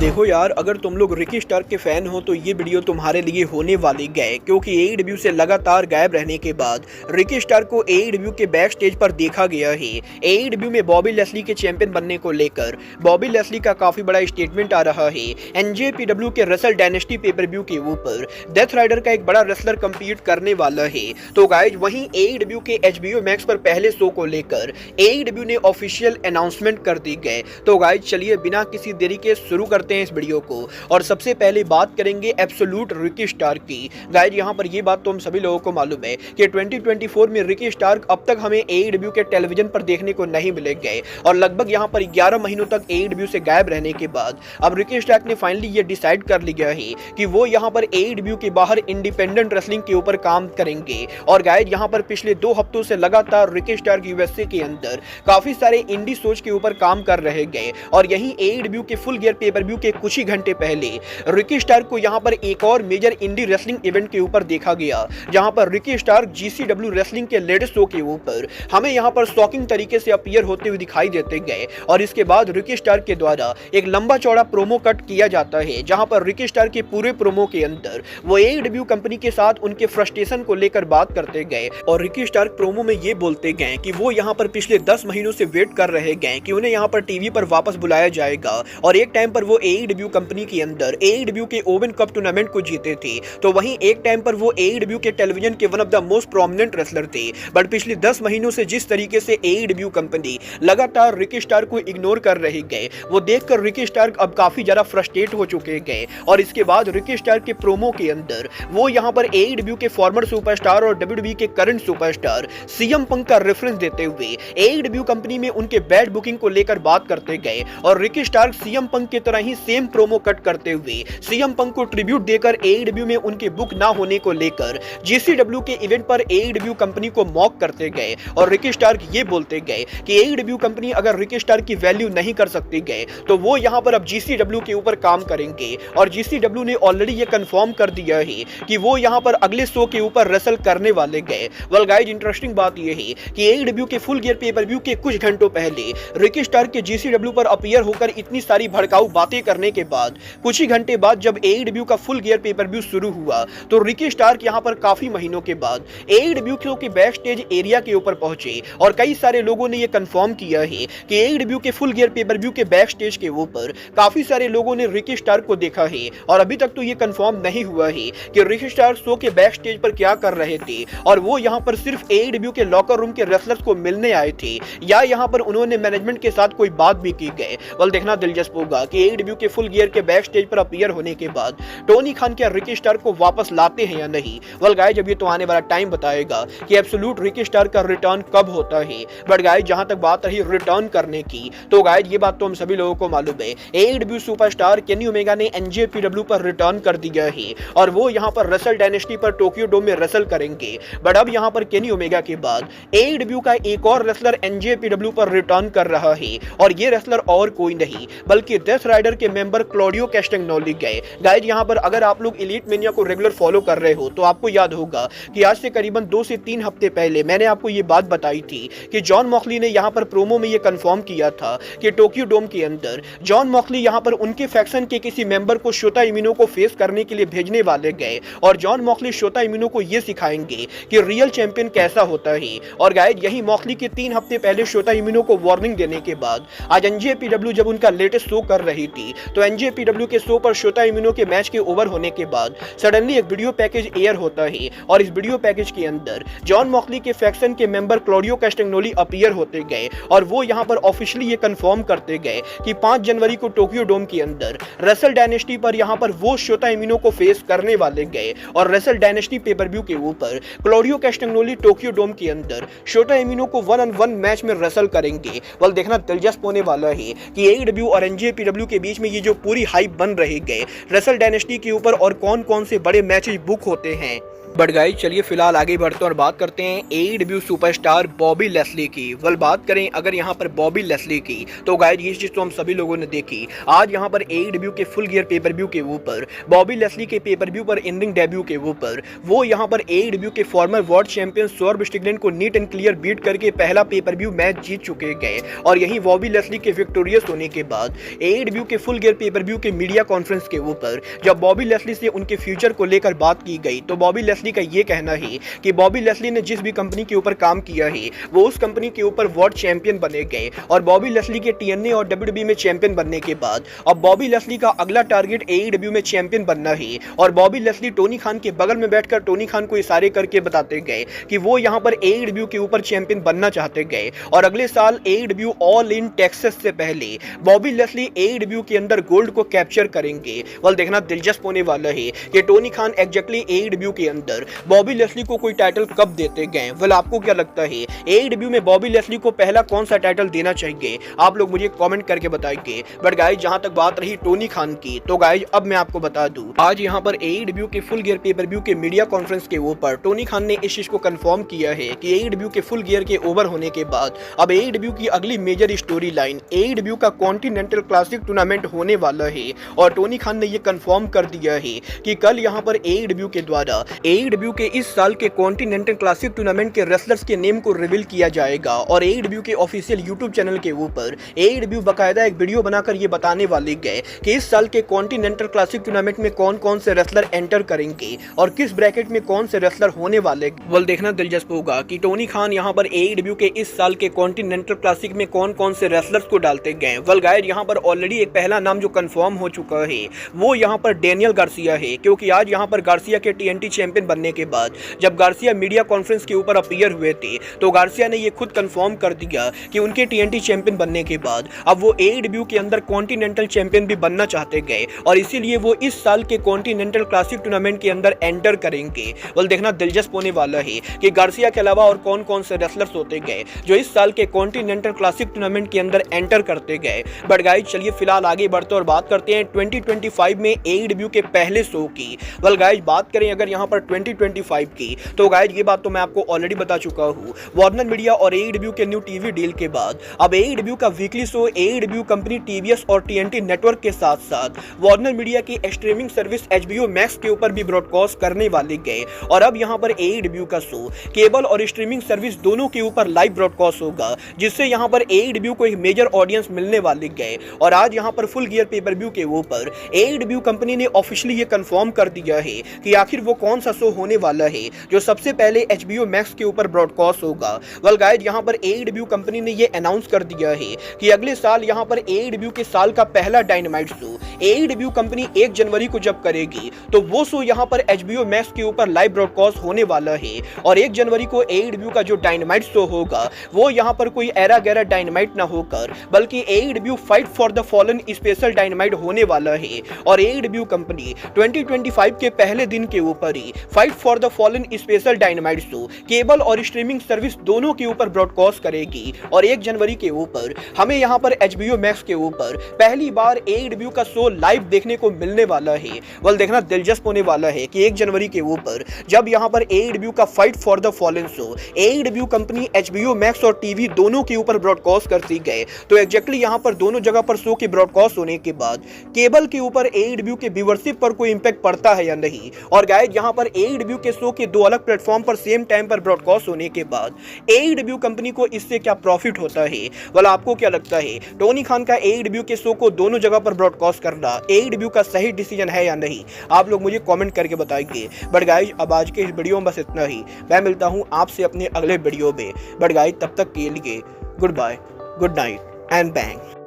देखो यार, अगर तुम लोग रिकी स्टार्क के फैन हो तो ये वीडियो तुम्हारे लिए होने वाली है, क्योंकि एईडब्ल्यू से लगातार गायब रहने के बाद रिकी स्टार्क को एईडब्ल्यू के बैक स्टेज पर देखा गया है। एईडब्ल्यू में बॉबी लेस्ली के चैंपियन बनने को लेकर बॉबी लेस्ली का काफी बड़ा स्टेटमेंट आ रहा है। एनजेपीडब्ल्यू के रेसल डायनेस्टी पेपर-व्यू के ऊपर डेथ राइडर का एक बड़ा रेसलर कम्पीट करने वाला है। तो गाइज वहीं एईडब्ल्यू के HBO मैक्स पर पहले शो को लेकर एईडब्ल्यू ने ऑफिशियल अनाउंसमेंट कर दी गए। तो गाइज चलिए बिना किसी देरी के शुरू करते हैं इस वीडियो को, और सबसे पहले बात करेंगे एब्सोल्यूट रिकी स्टार्क की। गाइज यहाँ पर ये बात तो हम सभी लोगों को मालूम है कि 2024 में रिकी स्टार्क अब तक हमें एईडब्ल्यू के टेलीविजन पर देखने को नहीं मिलेंगे, और लगभग यहाँ पर 11 महीनों तक एईडब्ल्यू से गायब रहने के बाद अब रिकी स्टार्क ने फाइनली ये डिसाइड कर लिया है कि वो यहाँ पर एईडब्ल्यू के बाहर इंडिपेंडेंट रेसलिंग के ऊपर काम करेंगे। और गाइज यहाँ पर पिछले 2 हफ्तों से लगातार रिकी स्टार्क यूएसए के अंदर काफी सारे इंडी शोज के ऊपर काम कर रहे गए, और यहीं एईडब्ल्यू के फुल गियर पेपर-व्यू के कुछ ही घंटे पहले रिकी स्टार्क को यहां पर एक और मेजर इंडी रेसलिंग इवेंट के ऊपर देखा गया, जहां पर रिकी स्टार्क जीसीडब्ल्यू रेसलिंग के लेटेस्ट शो के ऊपर हमें यहां पर शॉकिंग तरीके से अपीयर होते हुए दिखाई देते गए। और इसके बाद रिकी स्टार्क के द्वारा एक लंबा चौड़ा प्रोमो कट किया जाता है, जहां पर रिकी स्टार्क के पूरे प्रोमो के अंदर वो एईडब्ल्यू कंपनी के साथ उनके फ्रस्ट्रेशन को लेकर बात करते गए, और रिकी स्टार्क प्रोमो में ये बोलते गए कि वो यहां पर पिछले 10 महीनों से वेट कर रहे गए कि उन्हें यहां पर टीवी पर वापस बुलाया जाएगा, और एक टाइम पर वो एईडब्ल्यू कंपनी के अंदर एईडब्ल्यू के ओवन कप टूर्नामेंट को जीते थे। तो वहीं एक टाइम पर वो एईडब्ल्यू के टेलीविजन के one of the most prominent wrestler थे, बट पिछले 10 महीनों से जिस तरीके से एईडब्ल्यू कंपनी लगातार रिकी स्टार्क को इग्नोर कर रही गए, वो देखकर रिकी स्टार्क अब काफी ज्यादा फ्रस्ट्रेट हो चुके गए। और इसके बाद रिकी स्टार्क के प्रोमो के अंदर वो यहां पर एईडब्ल्यू के फॉर्मर सुपरस्टार और डब्ल्यूडब्ल्यूई के करंट सुपरस्टार सीएम पंक का रेफरेंस देते हुए एईडब्ल्यू कंपनी में उनके बैड बुकिंग को लेकर बात करते गए, और रिकी स्टार्क सीएम पंक की तरह ही सेम प्रोमो कट करते हुए सीएम पंक को ट्रिब्यूट देकर एईडब्ल्यू में उनके बुक ना होने को लेकर जीसीडब्ल्यू के इवेंट पर एईडब्ल्यू कंपनी को मॉक करते गए। और रिकी स्टार्क ये बोलते गए कि एईडब्ल्यू कंपनी अगर रिकी स्टार्क की वैल्यू नहीं कर सकती गए तो वो यहां पर अब जीसीडब्ल्यू के ऊपर काम करेंगे, और जीसीडब्ल्यू ने ऑलरेडी ये कंफर्म कर दिया है कि वो यहां पर अगले शो के ऊपर रेसल करने वाले गए। वेल गाइस, इंटरेस्टिंग बात ये है कि एईडब्ल्यू के फुल गियर पेपर-व्यू के कुछ घंटों पहले रिकी स्टार्क के जीसीडब्ल्यू पर अपीयर होकर इतनी सारी भड़काऊ बातें करने के बाद कुछ ही घंटे बाद जब एईडब्ल्यू का फुल गियर पेपर-व्यू शुरू हुआ तो रिकी स्टार्क यहां पर काफी महीनों के बाद एईडब्ल्यू के बैक स्टेज एरिया के ऊपर पहुंचे, और कई सारे लोगों ने यह कंफर्म किया है कि एईडब्ल्यू के फुल गियर पेपर-व्यू के बैक स्टेज के ऊपर काफी सारे लोगों ने रिकी स्टार्क को देखा है, और अभी तक तो यह कंफर्म नहीं हुआ है कि रिकी स्टार्क शो के बैक स्टेज पर क्या कर रहे थे, और वो यहां पर सिर्फ एईडब्ल्यू के लॉकर रूम के रेसलर्स को मिलने आए थे या यहां पर उन्होंने मैनेजमेंट के साथ कोई बात भी की गए। वेल देखना दिलचस्प होगा कि एईडब्ल्यू के फुल गियर के बैक स्टेज पर अपीयर होने के बाद टोनी खान क्या रिकी स्टार्क को वापस लाते हैं या नहीं। वेल गाइस, जब ये तो आने वाला टाइम बताएगा कि एब्सोल्यूट रिकी स्टार्क का रिटर्न कब होता है। बट गाइस, जहां तक बात रही रिटर्न करने की, तो गाइस ये बात तो हम सभी लोगों को मालूम है, एईडब्ल्यू सुपरस्टार केनी ओमेगा ने एनजेपीडब्ल्यू पर रिटर्न कर दिया है, और वो यहां पर रेसल डायनेस्टी पर टोक्यो डोम में रेसल करेंगे। बट अब यहां पर केनी ओमेगा के बाद एईडब्ल्यू का एक और रेसलर एनजेपीडब्ल्यू पर रिटर्न कर रहा है, और ये रेसलर और कोई नहीं बल्कि डेथ राइडर के मेंबर क्लॉडियो कैस्टेग्नोली गए। गाइस, यहां पर अगर आप लोग एलीट मेनिया को रेगुलर फॉलो कर रहे हो तो आपको याद होगा कि आज से करीबन 2 से 3 हफ्ते पहले मैंने आपको ये बात बताई थी कि जॉन मॉक्सली ने यहां पर प्रोमो में ये कंफर्म किया था कि टोक्यो डोम के अंदर जॉन मॉक्सली यहां पर उनके फैक्शन के किसी मेंबर को शोता इमिनो को फेस करने के लिए भेजने वाले गए, और जॉन मॉक्सली शोता इमिनो को ये सिखाएंगे कि रियल चैंपियन कैसा होता है। और गाइस, यही मॉक्सली के 3 हफ्ते पहले शोता इमिनो को वार्निंग देने के बाद आज एनजेपीडब्ल्यू जब उनका लेटेस्ट शो कर रही थी तो एनजेपीडब्ल्यू के शो पर शोता इमिनो के मैच के ओवर होने के बाद सडनली एक वीडियो पैकेज एयर होता है, और इस वीडियो पैकेज के अंदर जॉन मॉक्सली के फैक्शन के मेंबर क्लॉडियो कैस्टेग्नोली अपीयर होते गए, और वो यहां पर ऑफिशियली ये कंफर्म करते गए कि 5 जनवरी को टोक्यो डोम के अंदर रेसल डायनेस्टी पर यहां पर वो शोता इमिनो को फेस करने वाले गए, और रेसल डायनेस्टी पेपर-व्यू के ऊपर क्लॉडियो कैस्टेग्नोली टोक्यो डोम के अंदर शोता इमिनो को 1-on-1 मैच में रेसल करेंगे। वेल देखना दिलचस्प होने वाला है कि एईडब्ल्यू और एनजेपीडब्ल्यू के बीच में ये जो पूरी हाइप बन रही गए रेसल डायनेस्टी के ऊपर और कौन कौन से बड़े मैचेस बुक होते हैं। बट गाइस चलिए फिलहाल आगे बढ़ते हैं और बात करते हैं एईडब्ल्यू सुपरस्टार बॉबी लेस्ली की। वेल बात करें अगर यहाँ पर बॉबी लेस्ली की तो गाइस ये चीज तो हम सभी लोगों ने देखी। आज यहाँ पर एईडब्ल्यू के फुल गियर पेपर व्यू के ऊपर बॉबी लेस्ली के पेपर व्यू पर इंडिंग डेब्यू के ऊपर वो यहाँ पर एईडब्ल्यू के फॉर्मर वर्ल्ड चैंपियन सौरभ स्टिगलैंड को नीट एंड क्लियर बीट करके पहला पेपर व्यू मैच जीत चुके गए। और यही बॉबी लेस्ली के विक्टोरियस होने के बाद एईडब्ल्यू के फुल गियर पेपर व्यू के मीडिया कॉन्फ्रेंस के ऊपर जब बॉबी लेस्ली से उनके फ्यूचर को लेकर बात की गई तो बॉबी लेस्ली का ये कहना है कि बॉबी लेस्ली ने जिस भी कंपनी के ऊपर काम किया है वो उस कंपनी के ऊपर वर्ल्ड चैंपियन बने गए। और बॉबी लेस्ली के टीएनए और डब्ल्यूडब्ल्यूई में चैंपियन बनने के बाद अब बॉबी लेस्ली का अगला टारगेट एईडब्ल्यू में चैंपियन बनना है। और बॉबी लेस्ली टोनी खान के बगल में बैठकर टोनी खान को इशारे करके बताते गए कि वो यहां पर एईडब्ल्यू के ऊपर चैंपियन बनना चाहते गए। और अगले साल एईडब्ल्यू ऑल इन टेक्सास से पहले बॉबी लेस्ली एईडब्ल्यू के अंदर गोल्ड को कैप्चर करेंगे। वल देखना दिलचस्प होने वाला है कि टोनी खान एग्जैक्टली एईडब्ल्यू के अंदर बॉबी लेस्ली को कोई टाइटल कब देते गए। वेल आपको क्या लगता है एईडब्ल्यू में बॉबी लेस्ली को पहला कौन सा टाइटल देना चाहिए, आप लोग मुझे कमेंट करके बताइए। बट गाइस जहां तक बात रही टोनी खान की तो गाइस अब मैं आपको बता दूं आज यहां पर एईडब्ल्यू के फुल गियर पेपर व्यू के मीडिया कॉन्फ्रेंस के ऊपर टोनी खान ने इस चीज को कंफर्म किया है कि एईडब्ल्यू के फुल गियर के ओवर होने के बाद अब एईडब्ल्यू की अगली मेजर स्टोरी लाइन एईडब्ल्यू का कॉन्टिनेंटल क्लासिक टूर्नामेंट होने वाला है। और टोनी खान ने यह कंफर्म कर दिया है कि कल यहां पर एईडब्ल्यू के द्वारा एईडब्ल्यू के इस साल के कॉन्टिनेंटल क्लासिक टूर्नामेंट के रेसलर्स के नेम को रिवील किया जाएगा। और एईडब्ल्यू के ऑफिशियल यूट्यूब चैनल के ऊपर एईडब्ल्यू बकायदा एक वीडियो बनाकर ये बताने वाले गए कि इस साल के कॉन्टिनेंटल क्लासिक टूर्नामेंट में कौन कौन से रेसलर एंटर करेंगे और किस ब्रैकेट में कौन से रेसलर होने वाले। वल देखना दिलचस्प होगा कि टोनी खान यहाँ पर एईडब्ल्यू के इस साल के कॉन्टिनेंटल क्लासिक में कौन कौन से रेसलर्स को डालते गए। वल गाइस यहाँ पर ऑलरेडी एक पहला नाम जो कंफर्म हो चुका है वो यहाँ पर डेनियल गार्सिया है, क्योंकि आज यहाँ पर गार्सिया के टीएनटी चैंपियन बनने के बाद जब गार्सिया मीडिया कॉन्फ्रेंस के ऊपर अपीयर हुए थे तो गार्सिया ने ये खुद कंफर्म कर दिया कि उनके टीएनटी चैंपियन बनने के बाद अब वो एईडब्ल्यू के अंदर कॉन्टिनेंटल चैंपियन भी बनना चाहते गए और इसीलिए वो इस साल के कॉन्टिनेंटल क्लासिक टूर्नामेंट के अंदर एंटर करेंगे। वल देखना दिलचस्प होने वाला है कि गार्सिया के अलावा और कौन कौन से रेसलर्स होते गए जो इस साल के कॉन्टिनेंटल क्लासिक टूर्नामेंट के अंदर एंटर करते गए। बट गाइस चलिए फिलहाल आगे बढ़ते और बात करते हैं 2025 में एईडब्ल्यू के पहले शो की। वल गाइस बात करें अगर यहाँ पर 2025 की तो गाइस ये बात तो मैं आपको ऑलरेडी बता चुका हूँ। वार्नर मीडिया और एईडब्ल्यू के न्यू टीवी डील के बाद अब एईडब्ल्यू का weekly show AEW company TVS और टीएनटी नेटवर्क के साथ साथ वार्नर मीडिया की स्ट्रीमिंग सर्विस एचबीओ मैक्स के ऊपर भी ब्रॉडकास्ट करने वाले गए। और अब यहाँ पर एईडब्ल्यू का शो केबल और स्ट्रीमिंग सर्विस दोनों के ऊपर लाइव ब्रॉडकास्ट होगा, जिससे यहाँ पर एईडब्ल्यू को एक मेजर ऑडियंस मिलने वाले गए। और आज यहाँ पर फुल गियर पेपर व्यू के ऊपर एईडब्ल्यू कंपनी ने ऑफिशियली ये कंफर्म कर दिया है कि आखिर वो कौन सा शो होने वाला है जो सबसे पहले एचबीओ मैक्स के ऊपर ब्रॉडकास्ट होगा। वेल गाइस यहाँ पर एईडब्ल्यू कंपनी ने ये अनाउंस कर दिया है कि अगले साल यहाँ पर एईडब्ल्यू के साल का पहला डायनामाइट शो एईडब्ल्यू कंपनी 1 जनवरी को जब करेगी तो वो शो यहाँ पर एचबीओ मैक्स के ऊपर लाइव ब्रॉडकास्ट होने वाला है। और 1 जनवरी को एईडब्ल्यू का जो डायनामाइट शो होगा वो यहाँ पर कोई एरा गैरा डायनामाइट ना होकर बल्कि AEW fight for the fallen special dynamite होने वाला है। और एईडब्ल्यू कंपनी 2025 के पहले दिन के ऊपर ही fight for the fallen special dynamite show cable और स्ट्रीमिंग सर्विस दोनों के ऊपर ब्रॉडकास्ट करेगी। और 1 जनवरी के ऊपर हमें यहाँ पर एचबीओ मैक्स के ऊपर पहली बार एईडब्ल्यू का शो लाइव देखने को मिलने वाला है। वल देखना दिलचस्प होने वाला है कि 1 जनवरी के ऊपर जब यहाँ पर एईडब्ल्यू का fight for the fallen show AEW company HBO max और टीवी दोनों के ऊपर ब्रॉडकास्ट करती गए तो एग्जैक्टली यहाँ पर दोनों जगह पर शो के ब्रॉडकास्ट होने के बाद केबल के ऊपर एईडब्ल्यू के व्यूअरशिप पर कोई इंपैक्ट पड़ता है या नहीं। और गाइस यहाँ पर एईडब्ल्यू के शो के 2 अलग प्लेटफॉर्म पर सेम टाइम पर ब्रॉडकास्ट होने के बाद एईडब्ल्यू कंपनी को इससे क्या प्रॉफिट होता है। वाला आपको क्या लगता है टोनी खान का एईडब्ल्यू के शो को दोनों जगह पर ब्रॉडकास्ट करना एईडब्ल्यू का सही डिसीजन है या नहीं, आप लोग मुझे कमेंट करके बताइए। बट गाइस अब आज के इस वीडियो में बस इतना ही, मैं मिलता हूं आपसे अपने अगले वीडियो में। बट गाइस तब तक के लिए good bye, good night and bang.